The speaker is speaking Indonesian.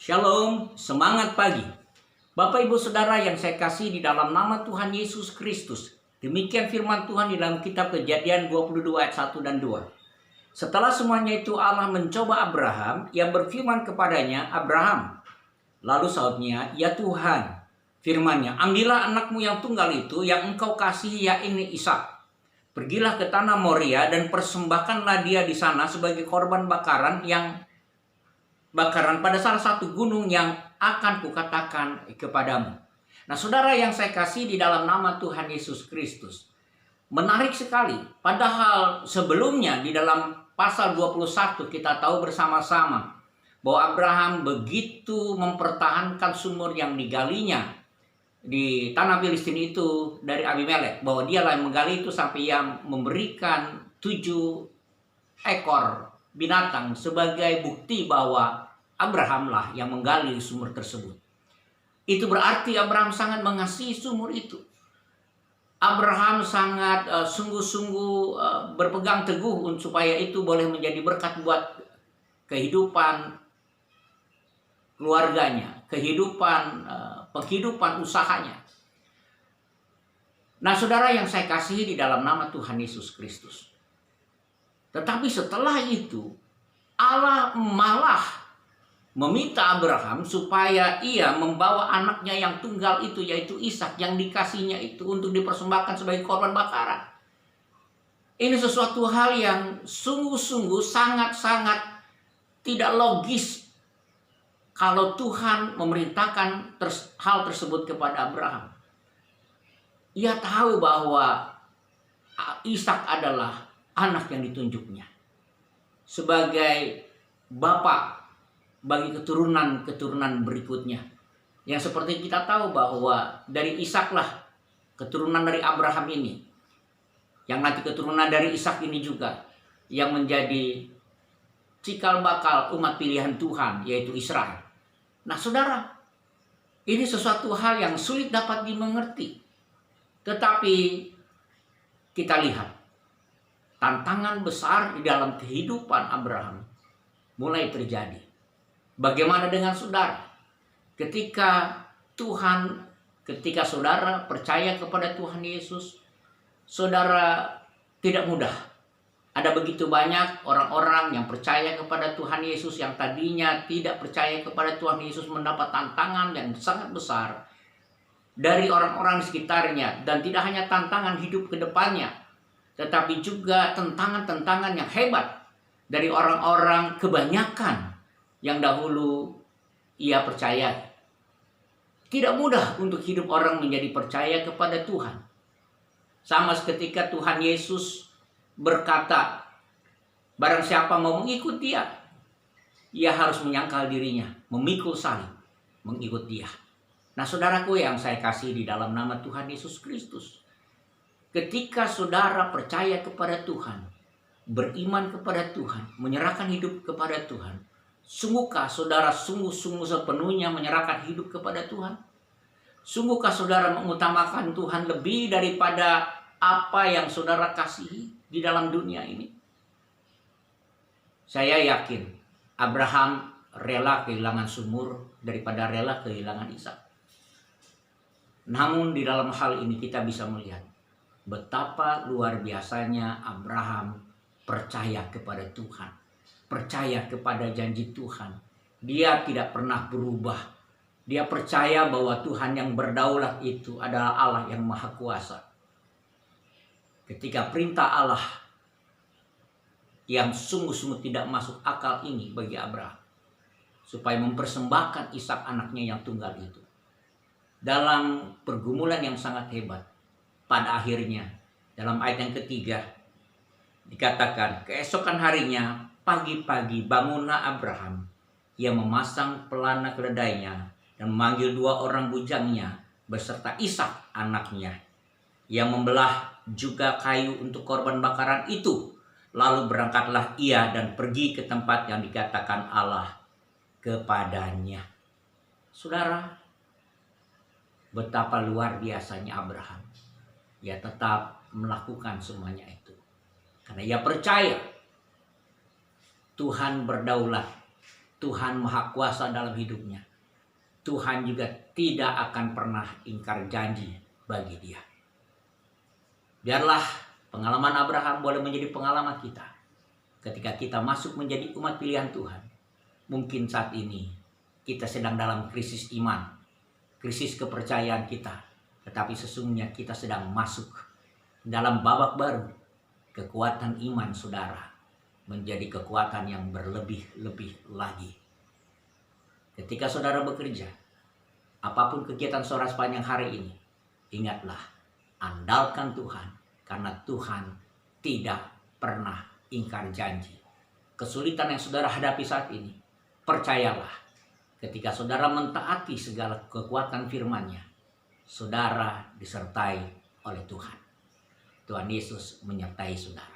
Shalom, semangat pagi. Bapak Ibu Saudara yang saya kasih di dalam nama Tuhan Yesus Kristus. Demikian firman Tuhan di dalam kitab Kejadian 22 ayat 1 dan 2. Setelah semuanya itu Allah mencoba Abraham, yang berfirman kepadanya, Abraham. Lalu sautnya, ya Tuhan. Firman-Nya, ambillah anakmu yang tunggal itu yang engkau kasihi, yakni Ishak. Pergilah ke tanah Moria dan persembahkanlah dia di sana sebagai korban bakaran pada salah satu gunung yang akan kukatakan kepadamu. Nah, saudara yang saya kasih di dalam nama Tuhan Yesus Kristus. Menarik sekali. Padahal sebelumnya di dalam pasal 21 kita tahu bersama-sama bahwa Abraham begitu mempertahankan sumur yang digalinya di tanah Filistin itu dari Abimelek. Bahwa dialah yang menggali itu sampai ia memberikan 7 ekor binatang sebagai bukti bahwa Abrahamlah yang menggali sumur tersebut. Itu berarti Abraham sangat mengasihi sumur itu. Abraham sangat sungguh-sungguh berpegang teguh supaya itu boleh menjadi berkat buat kehidupan keluarganya, penghidupan usahanya. Nah, saudara yang saya kasihi di dalam nama Tuhan Yesus Kristus. Tetapi setelah itu Allah malah meminta Abraham supaya ia membawa anaknya yang tunggal itu, yaitu Ishak, yang dikasihnya itu untuk dipersembahkan sebagai korban bakaran. Ini sesuatu hal yang sungguh-sungguh sangat-sangat tidak logis kalau Tuhan memerintahkan hal tersebut kepada Abraham. Ia tahu bahwa Ishak adalah anak yang ditunjuknya sebagai bapak bagi keturunan berikutnya. Yang seperti kita tahu bahwa dari Ishaklah keturunan dari Abraham ini. Yang nanti keturunan dari Ishak ini juga yang menjadi cikal bakal umat pilihan Tuhan, yaitu Israel. Nah, saudara, ini sesuatu hal yang sulit dapat dimengerti. Tetapi kita lihat tantangan besar di dalam kehidupan Abraham mulai terjadi. Bagaimana dengan saudara? Ketika saudara percaya kepada Tuhan Yesus, saudara tidak mudah. Ada begitu banyak orang-orang yang percaya kepada Tuhan Yesus yang tadinya tidak percaya kepada Tuhan Yesus mendapat tantangan yang sangat besar dari orang-orang di sekitarnya. Dan tidak hanya tantangan hidup ke depannya, tetapi juga tantangan-tantangan yang hebat dari orang-orang kebanyakan yang dahulu ia percaya. Tidak mudah untuk hidup orang menjadi percaya kepada Tuhan. Sama seketika Tuhan Yesus berkata, barang siapa mau mengikut dia, ia harus menyangkal dirinya, memikul salib, mengikut dia. Nah, saudaraku yang saya kasih di dalam nama Tuhan Yesus Kristus, ketika saudara percaya kepada Tuhan, beriman kepada Tuhan, menyerahkan hidup kepada Tuhan, sungguhkah saudara sungguh-sungguh sepenuhnya menyerahkan hidup kepada Tuhan? Sungguhkah saudara mengutamakan Tuhan lebih daripada apa yang saudara kasihi di dalam dunia ini? Saya yakin Abraham rela kehilangan sumur daripada rela kehilangan Ishak. Namun di dalam hal ini kita bisa melihat betapa luar biasanya Abraham percaya kepada Tuhan, percaya kepada janji Tuhan. Dia tidak pernah berubah. Dia percaya bahwa Tuhan yang berdaulat itu adalah Allah yang maha kuasa. Ketika perintah Allah yang sungguh-sungguh tidak masuk akal ini bagi Abraham, supaya mempersembahkan Ishak anaknya yang tunggal itu, dalam pergumulan yang sangat hebat, pada akhirnya dalam ayat yang ketiga dikatakan, keesokan harinya pagi-pagi bangunlah Abraham. Ia memasang pelana keledainya dan memanggil 2 orang bujangnya beserta Ishak anaknya. Ia membelah juga kayu untuk korban bakaran itu. Lalu berangkatlah ia dan pergi ke tempat yang dikatakan Allah kepadanya. Saudara, betapa luar biasanya Abraham. Ia tetap melakukan semuanya itu karena ia percaya Tuhan berdaulat Tuhan Maha Kuasa dalam hidupnya. Tuhan juga tidak akan pernah ingkar janji bagi dia. Biarlah pengalaman Abraham boleh menjadi pengalaman kita. Ketika kita masuk menjadi umat pilihan Tuhan, mungkin saat ini kita sedang dalam krisis iman, krisis kepercayaan kita. Tetapi sesungguhnya kita sedang masuk dalam babak baru. Kekuatan iman saudara menjadi kekuatan yang berlebih-lebih lagi. Ketika saudara bekerja, apapun kegiatan saudara sepanjang hari ini, ingatlah, andalkan Tuhan, karena Tuhan tidak pernah ingkar janji. Kesulitan yang saudara hadapi saat ini, percayalah, ketika saudara mentaati segala kekuatan firman-Nya, saudara disertai oleh Tuhan. Tuhan Yesus menyertai saudara.